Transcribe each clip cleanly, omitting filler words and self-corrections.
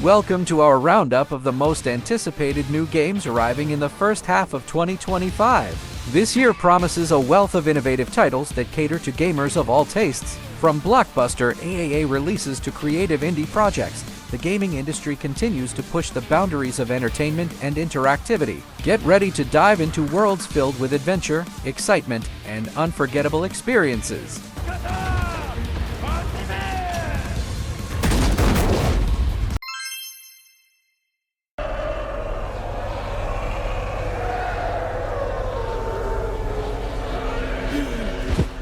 Welcome to our roundup of the most anticipated new games arriving in the first half of 2025. This year promises a wealth of innovative titles that cater to gamers of all tastes. From blockbuster AAA releases to creative indie projects, the gaming industry continues to push the boundaries of entertainment and interactivity. Get ready to dive into worlds filled with adventure, excitement, and unforgettable experiences.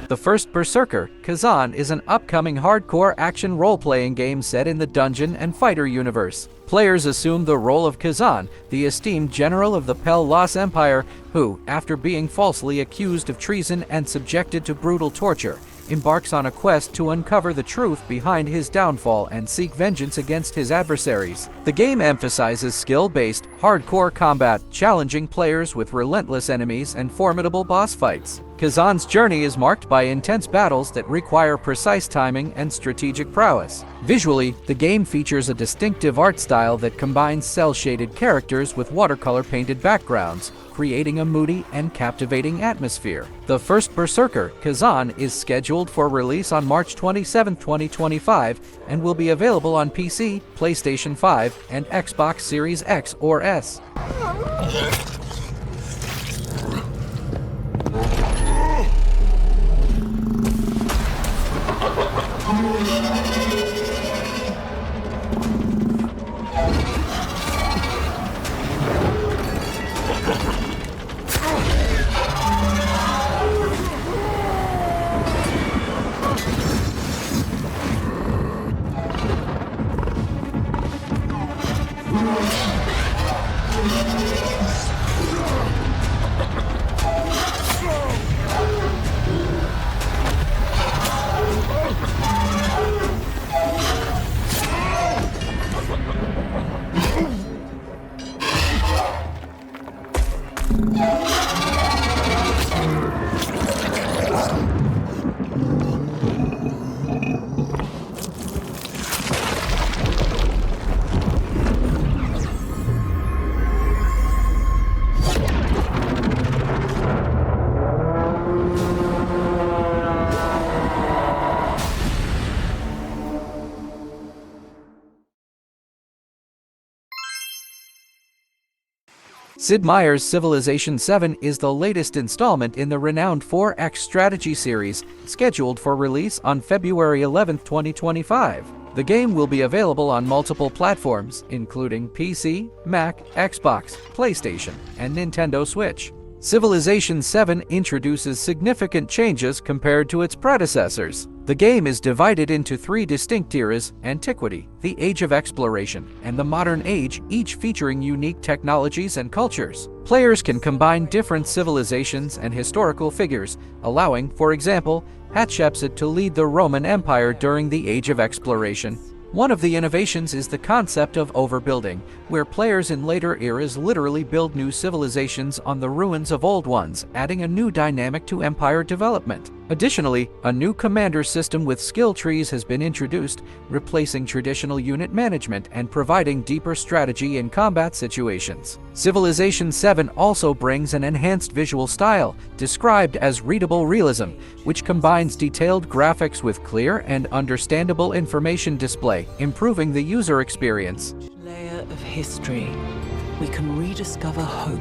The first Berserker, Khazan, is an upcoming hardcore action role-playing game set in the Dungeon and Fighter universe. Players assume the role of Khazan, the esteemed general of the Pel-Las Empire, who, after being falsely accused of treason and subjected to brutal torture, embarks on a quest to uncover the truth behind his downfall and seek vengeance against his adversaries. The game emphasizes skill-based, hardcore combat, challenging players with relentless enemies and formidable boss fights. Khazan's journey is marked by intense battles that require precise timing and strategic prowess. Visually, the game features a distinctive art style that combines cel-shaded characters with watercolor-painted backgrounds, creating a moody and captivating atmosphere. The first Berserker, Khazan, is scheduled for release on March 27, 2025, and will be available on PC, PlayStation 5, and Xbox Series X or S. Sid Meier's Civilization VII is the latest installment in the renowned 4X strategy series, scheduled for release on February 11, 2025. The game will be available on multiple platforms, including PC, Mac, Xbox, PlayStation, and Nintendo Switch. Civilization VII introduces significant changes compared to its predecessors. The game is divided into three distinct eras: Antiquity, the Age of Exploration, and the Modern Age, each featuring unique technologies and cultures. Players can combine different civilizations and historical figures, allowing, for example, Hatshepsut to lead the Roman Empire during the Age of Exploration. One of the innovations is the concept of overbuilding, where players in later eras literally build new civilizations on the ruins of old ones, adding a new dynamic to empire development. Additionally, a new commander system with skill trees has been introduced, replacing traditional unit management and providing deeper strategy in combat situations. Civilization VII also brings an enhanced visual style, described as readable realism, which combines detailed graphics with clear and understandable information display, improving the user experience. Layer of history, we can rediscover hope.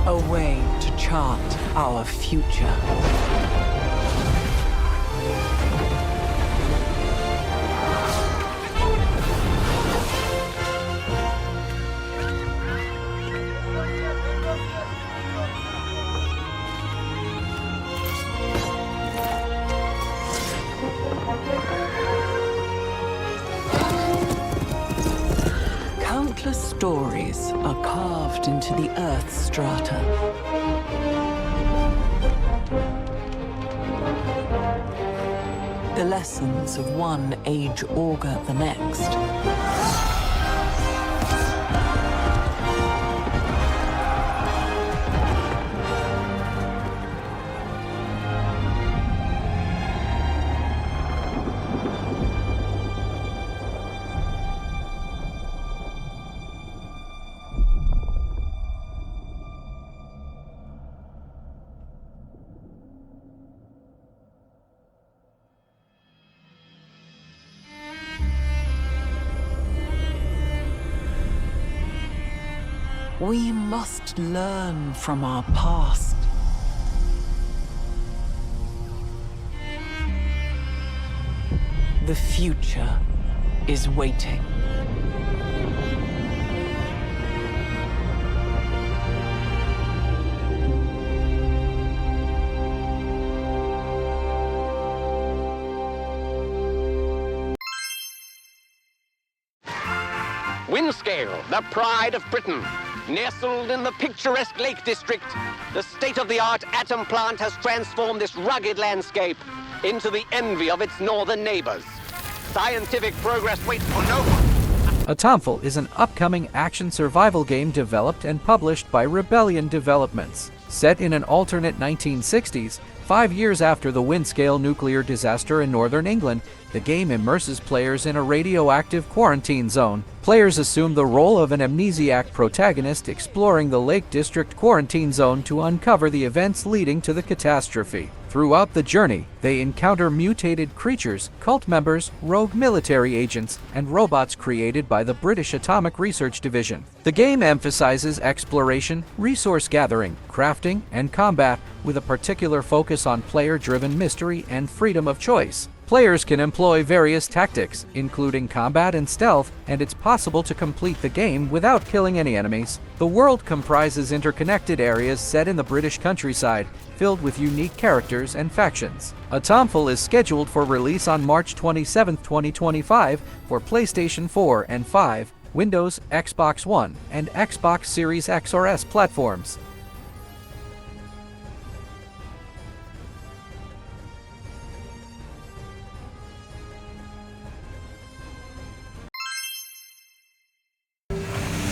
A way to chart our future. Countless stories are carved into the Earth's strata. The lessons of one age augur the next. We must learn from our past. The future is waiting. Windscale, the pride of Britain. Nestled in the picturesque Lake District, the state-of-the-art atom plant has transformed this rugged landscape into the envy of its northern neighbors. Scientific progress waits for no one. Atomfall is an upcoming action survival game developed and published by Rebellion Developments. Set in an alternate 1960s, 5 years after the Windscale nuclear disaster in northern England, the game immerses players in a radioactive quarantine zone. Players assume the role of an amnesiac protagonist exploring the Lake District quarantine zone to uncover the events leading to the catastrophe. Throughout the journey, they encounter mutated creatures, cult members, rogue military agents, and robots created by the British Atomic Research Division. The game emphasizes exploration, resource gathering, crafting, and combat, with a particular focus on player-driven mystery and freedom of choice. Players can employ various tactics, including combat and stealth, and it's possible to complete the game without killing any enemies. The world comprises interconnected areas set in the British countryside, filled with unique characters and factions. Atomfall is scheduled for release on March 27, 2025 for PlayStation 4 and 5, Windows, Xbox One, and Xbox Series X or S platforms.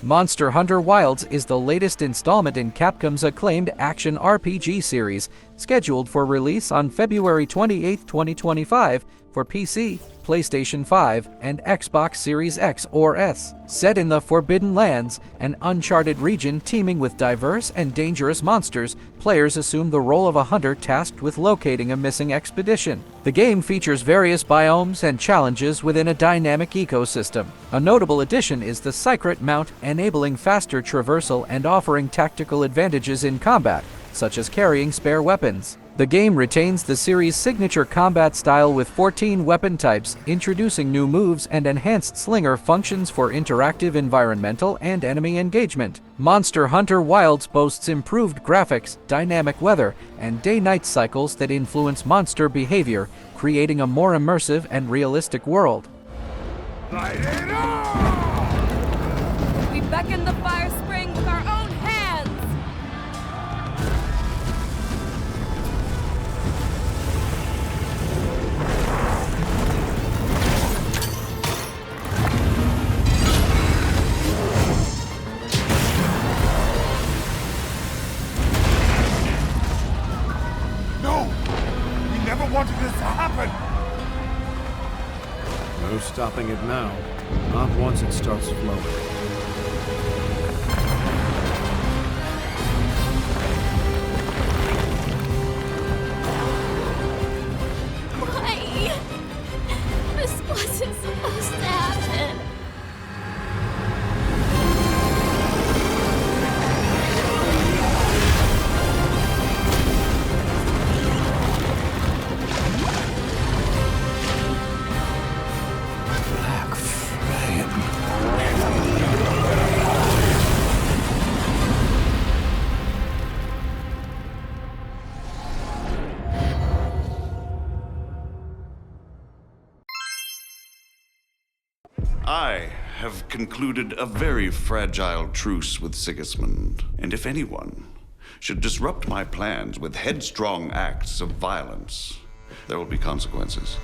Monster Hunter Wilds is the latest installment in Capcom's acclaimed action RPG series, scheduled for release on February 28, 2025 for PC, PlayStation 5, and Xbox Series X or S. Set in the Forbidden Lands, an uncharted region teeming with diverse and dangerous monsters, players assume the role of a hunter tasked with locating a missing expedition. The game features various biomes and challenges within a dynamic ecosystem. A notable addition is the Secret Mount, enabling faster traversal and offering tactical advantages in combat, such as carrying spare weapons. The game retains the series' signature combat style with 14 weapon types, introducing new moves and enhanced slinger functions for interactive environmental and enemy engagement. Monster Hunter Wilds boasts improved graphics, dynamic weather, and day-night cycles that influence monster behavior, creating a more immersive and realistic world. Light it up! We beckon the fire spring with our own hands! No! We never wanted this to happen! No stopping it now. Not once it starts flowing. Why? This wasn't supposed to happen. I have concluded a very fragile truce with Sigismund, and if anyone should disrupt my plans with headstrong acts of violence, there will be consequences.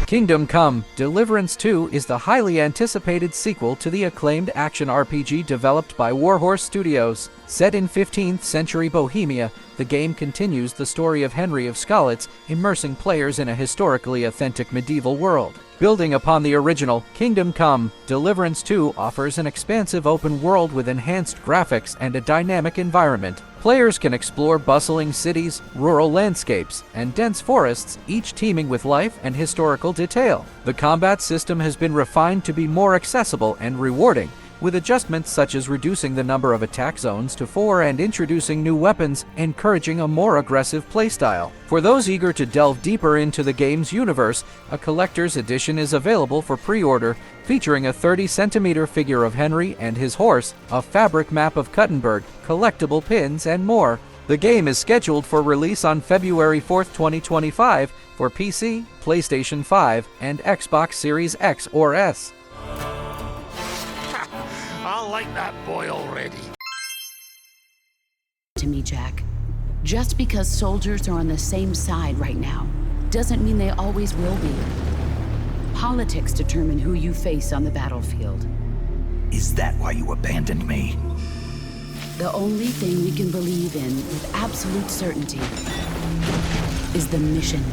Kingdom Come: Deliverance 2 is the highly anticipated sequel to the acclaimed action RPG developed by Warhorse Studios. Set in 15th century Bohemia, the game continues the story of Henry of Skalitz, immersing players in a historically authentic medieval world. Building upon the original, Kingdom Come: Deliverance 2 offers an expansive open world with enhanced graphics and a dynamic environment. Players can explore bustling cities, rural landscapes, and dense forests, each teeming with life and historical detail. The combat system has been refined to be more accessible and rewarding, with adjustments such as reducing the number of attack zones to 4 and introducing new weapons, encouraging a more aggressive playstyle. For those eager to delve deeper into the game's universe, a collector's edition is available for pre-order, featuring a 30-centimeter figure of Henry and his horse, a fabric map of Kuttenberg, collectible pins, and more. The game is scheduled for release on February 4, 2025 for PC, PlayStation 5, and Xbox Series X or S. I like that boy already. To me, Jack. Just because soldiers are on the same side right now doesn't mean they always will be. Politics determine who you face on the battlefield. Is that why you abandoned me? The only thing we can believe in with absolute certainty is the mission.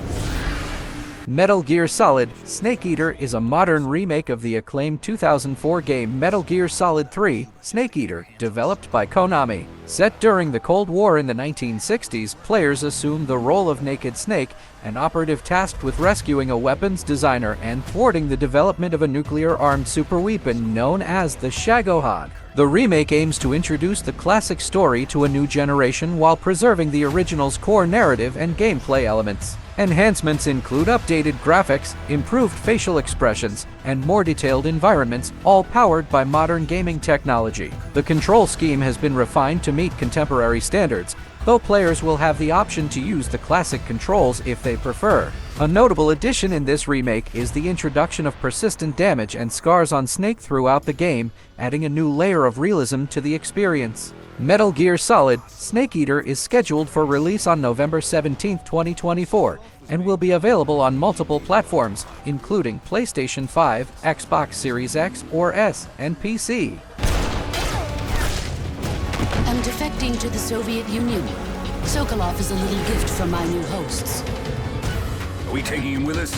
Metal Gear Solid: Snake Eater is a modern remake of the acclaimed 2004 game Metal Gear Solid 3: Snake Eater, developed by Konami. Set during the Cold War in the 1960s, players assume the role of Naked Snake, an operative tasked with rescuing a weapons designer and thwarting the development of a nuclear-armed superweapon known as the Shagohod. The remake aims to introduce the classic story to a new generation while preserving the original's core narrative and gameplay elements. Enhancements include updated graphics, improved facial expressions, and more detailed environments, all powered by modern gaming technology. The control scheme has been refined to meet contemporary standards, though players will have the option to use the classic controls if they prefer. A notable addition in this remake is the introduction of persistent damage and scars on Snake throughout the game, adding a new layer of realism to the experience. Metal Gear Solid: Snake Eater is scheduled for release on November 17, 2024, and will be available on multiple platforms, including PlayStation 5, Xbox Series X or S, and PC. I'm defecting to the Soviet Union. Sokolov is a little gift from my new hosts. Are we taking him with us?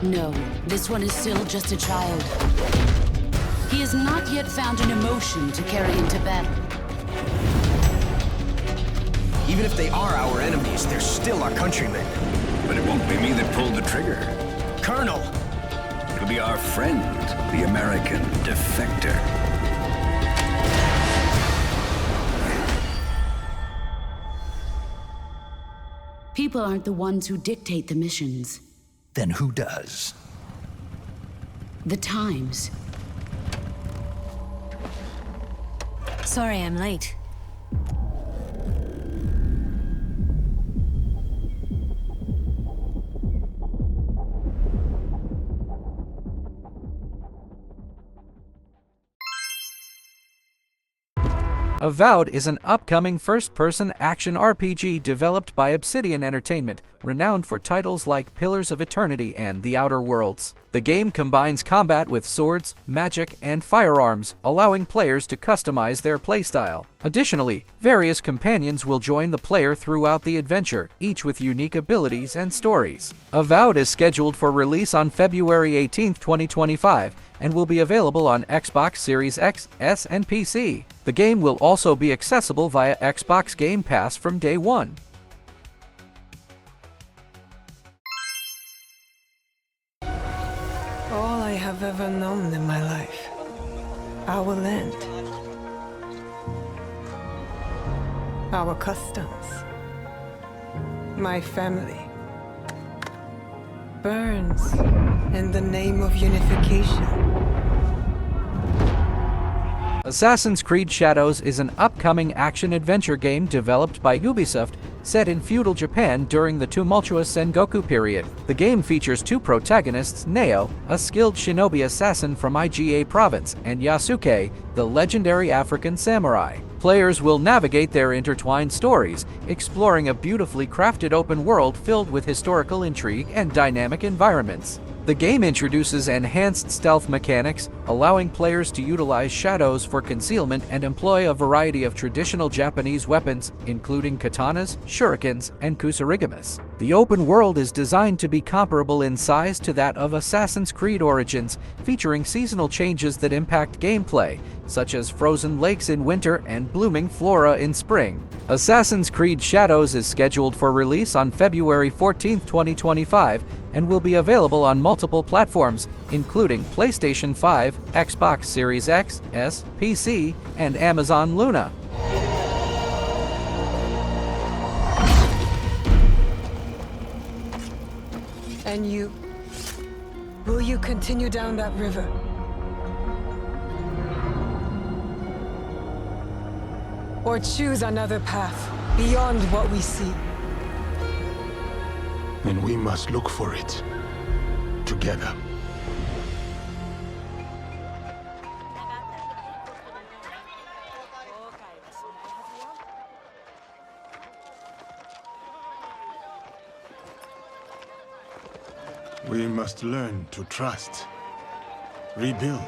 No, this one is still just a child. He has not yet found an emotion to carry into battle. Even if they are our enemies, they're still our countrymen. But it won't be me that pulled the trigger. Colonel! It'll be our friend, the American defector. People aren't the ones who dictate the missions. Then who does? The times. Sorry I'm late. Avowed is an upcoming first-person action RPG developed by Obsidian Entertainment, renowned for titles like Pillars of Eternity and The Outer Worlds. The game combines combat with swords, magic, and firearms, allowing players to customize their playstyle. Additionally, various companions will join the player throughout the adventure, each with unique abilities and stories. Avowed is scheduled for release on February 18, 2025, and will be available on Xbox Series X, S, and PC. The game will also be accessible via Xbox Game Pass from day one. All I have ever known in my life, our land, our customs, my family, burns in the name of unification. Assassin's Creed Shadows is an upcoming action-adventure game developed by Ubisoft, set in feudal Japan during the tumultuous Sengoku period. The game features two protagonists, Neo, a skilled shinobi assassin from Iga Province, and Yasuke, the legendary African samurai. Players will navigate their intertwined stories, exploring a beautifully crafted open world filled with historical intrigue and dynamic environments. The game introduces enhanced stealth mechanics, allowing players to utilize shadows for concealment and employ a variety of traditional Japanese weapons, including katanas, shurikens, and kusarigamas. The open world is designed to be comparable in size to that of Assassin's Creed Origins, featuring seasonal changes that impact gameplay, such as frozen lakes in winter and blooming flora in spring. Assassin's Creed Shadows is scheduled for release on February 14, 2025, and will be available on multiple platforms, including PlayStation 5, Xbox Series X, S, PC, and Amazon Luna. And you? Will you continue down that river? Or choose another path beyond what we see? Then we must look for it together. We must learn to trust, rebuild.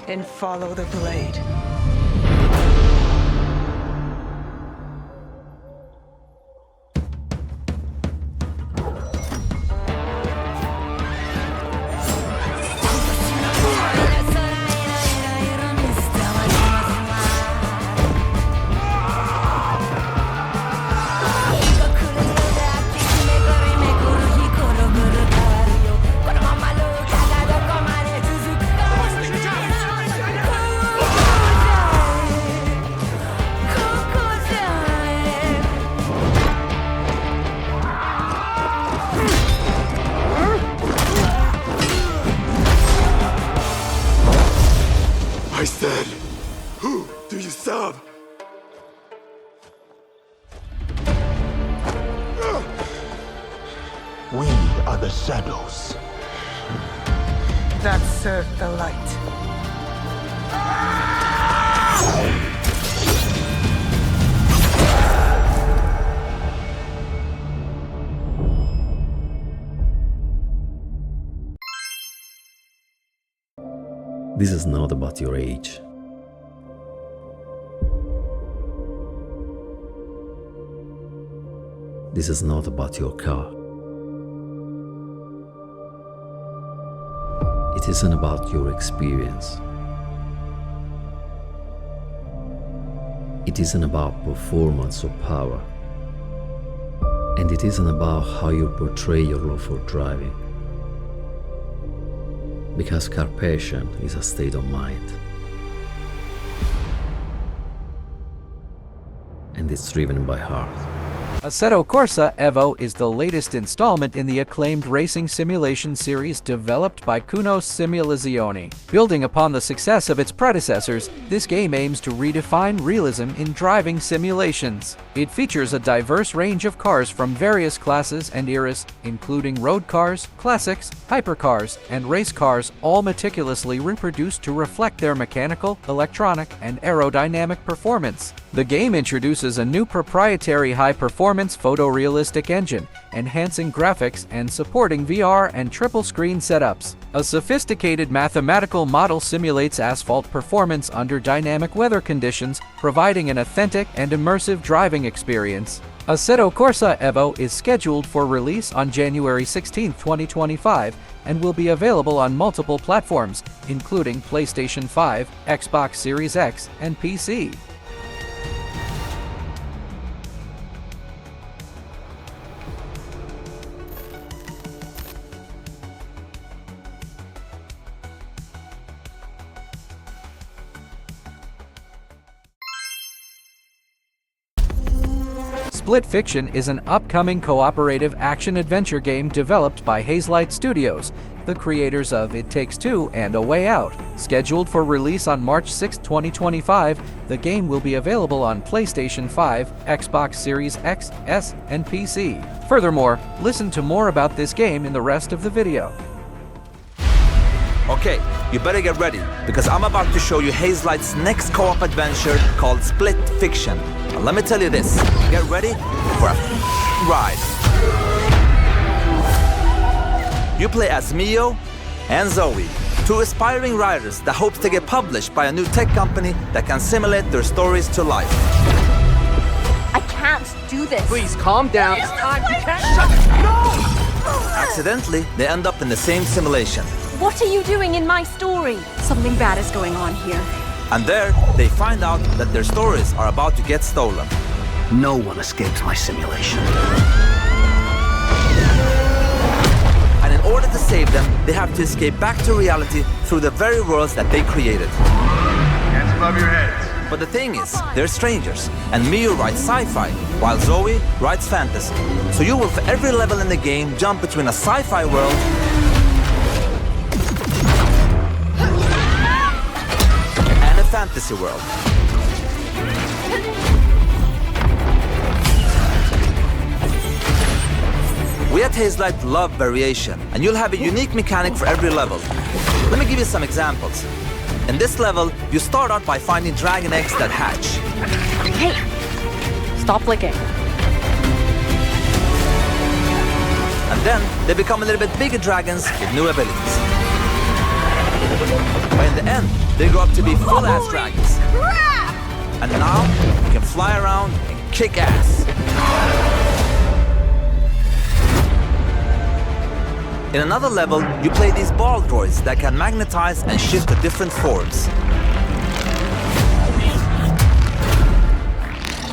And follow the blade. I said, who do you serve? We are the shadows. That serve the light. This is not about your age. This is not about your car. It isn't about your experience. It isn't about performance or power. And it isn't about how you portray your love for driving. Because car passion is a state of mind. And it's driven by heart. Assetto Corsa Evo is the latest installment in the acclaimed racing simulation series developed by Kunos Simulazioni. Building upon the success of its predecessors, this game aims to redefine realism in driving simulations. It features a diverse range of cars from various classes and eras, including road cars, classics, hypercars, and race cars, all meticulously reproduced to reflect their mechanical, electronic, and aerodynamic performance. The game introduces a new proprietary high-performance photorealistic engine, enhancing graphics and supporting VR and triple-screen setups. A sophisticated mathematical model simulates asphalt performance under dynamic weather conditions, providing an authentic and immersive driving experience. Assetto Corsa Evo is scheduled for release on January 16, 2025, and will be available on multiple platforms, including PlayStation 5, Xbox Series X, and PC. Split Fiction is an upcoming cooperative action-adventure game developed by Hazelight Studios, the creators of It Takes Two and A Way Out. Scheduled for release on March 6, 2025, the game will be available on PlayStation 5, Xbox Series X, S, and PC. Furthermore, listen to more about this game in the rest of the video. Okay, you better get ready, because I'm about to show you Hazelight's next co-op adventure called Split Fiction. And let me tell you this, get ready for a ride. You play as Mio and Zoe, two aspiring writers that hope to get published by a new tech company that can simulate their stories to life. I can't do this. Please, calm down. It's time. You can't shut it. No! Accidentally, they end up in the same simulation. What are you doing in my story? Something bad is going on here. And there, they find out that their stories are about to get stolen. No one escapes my simulation. And in order to save them, they have to escape back to reality through the very worlds that they created. Hands above your heads. But the thing is, they're strangers, and Miyu writes sci-fi, while Zoe writes fantasy. So you will, for every level in the game, jump between a sci-fi world and a fantasy world. We at Hazelight love variation, and you'll have a unique mechanic for every level. Let me give you some examples. In this level, you start out by finding dragon eggs that hatch. Hey! Stop licking. And then, they become a little bit bigger dragons with new abilities. But in the end, they grow up to be full-ass dragons. And now, you can fly around and kick ass. In another level, you play these ball droids that can magnetize and shift to different forms.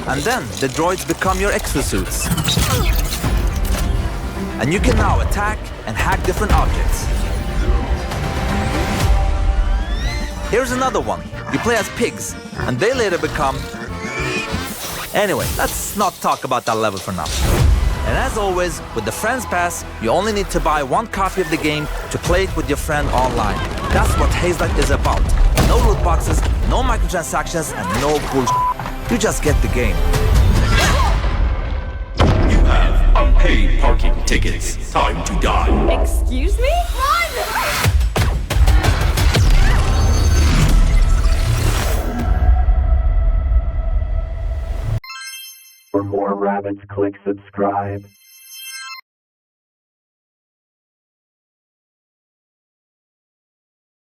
And then the droids become your exosuits. And you can now attack and hack different objects. Here's another one. You play as pigs, and they later become... Anyway, let's not talk about that level for now. And as always, with the Friends Pass, you only need to buy one copy of the game to play it with your friend online. That's what Hazelight is about. No loot boxes, no microtransactions, and no bullshit. You just get the game. You have unpaid parking tickets. Time to die. Excuse me? Run! For more rabbits, click subscribe.